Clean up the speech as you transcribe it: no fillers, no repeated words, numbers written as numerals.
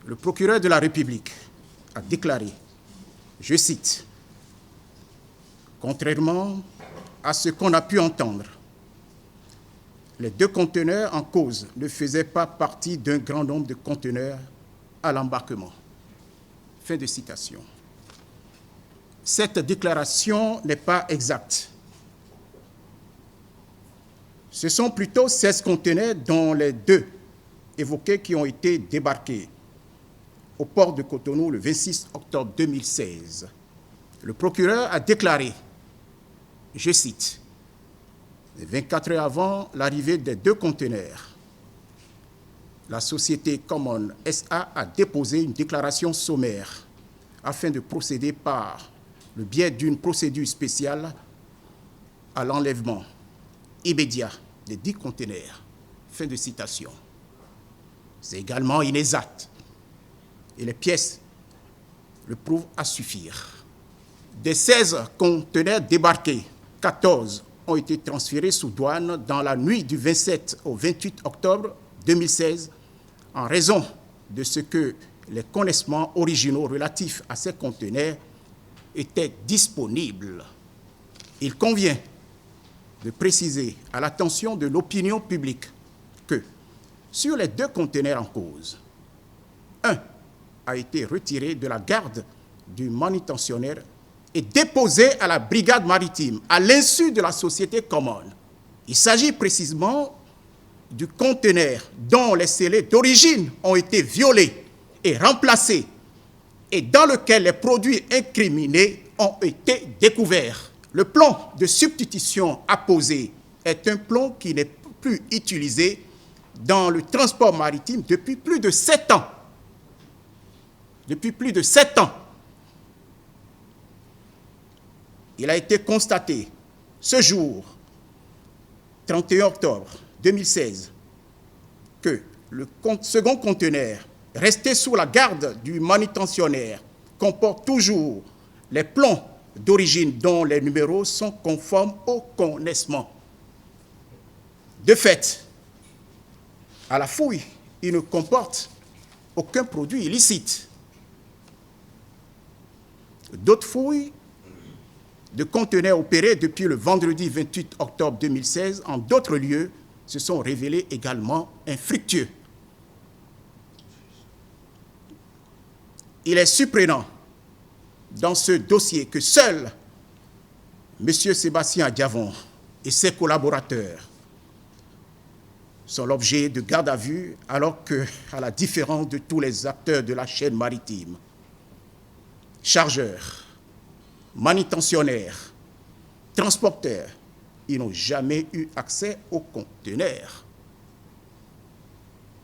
le procureur de la République a déclaré, je cite, « Contrairement à ce qu'on a pu entendre, les 2 conteneurs en cause ne faisaient pas partie d'un grand nombre de conteneurs à l'embarquement. » Fin de citation. Cette déclaration n'est pas exacte. Ce sont plutôt 16 conteneurs, dont les 2 évoqués, qui ont été débarqués au port de Cotonou le 26 octobre 2016. Le procureur a déclaré, je cite, « 24 heures avant l'arrivée des 2 conteneurs, la société Common SA a déposé une déclaration sommaire afin de procéder par le biais d'une procédure spéciale à l'enlèvement immédiat des 10 conteneurs. » Fin de citation. C'est également inexact et les pièces le prouvent à suffire. Des 16 conteneurs débarqués, 14 ont été transférés sous douane dans la nuit du 27 au 28 octobre 2016 en raison de ce que les connaissements originaux relatifs à ces conteneurs étaient disponibles. Il convient de préciser à l'attention de l'opinion publique que sur les 2 conteneurs en cause, un a été retiré de la garde du manutentionnaire et déposé à la brigade maritime à l'insu de la société Common. Il s'agit précisément du conteneur dont les scellés d'origine ont été violés et remplacés et dans lequel les produits incriminés ont été découverts. Le plomb de substitution apposé est un plomb qui n'est plus utilisé dans le transport maritime depuis plus de 7 ans. Depuis plus de 7 ans. Il a été constaté ce jour, 31 octobre 2016, que le second conteneur, resté sous la garde du manutentionnaire, comporte toujours les plombs d'origine dont les numéros sont conformes au connaissement. De fait, à la fouille, il ne comporte aucun produit illicite. D'autres fouilles de conteneurs opérées depuis le vendredi 28 octobre 2016 en d'autres lieux se sont révélées également infructueux. Il est surprenant dans ce dossier que seul M. Sébastien Diavon et ses collaborateurs sont l'objet de garde à vue, alors que, à la différence de tous les acteurs de la chaîne maritime, chargeurs, manutentionnaires, transporteurs, ils n'ont jamais eu accès aux conteneurs.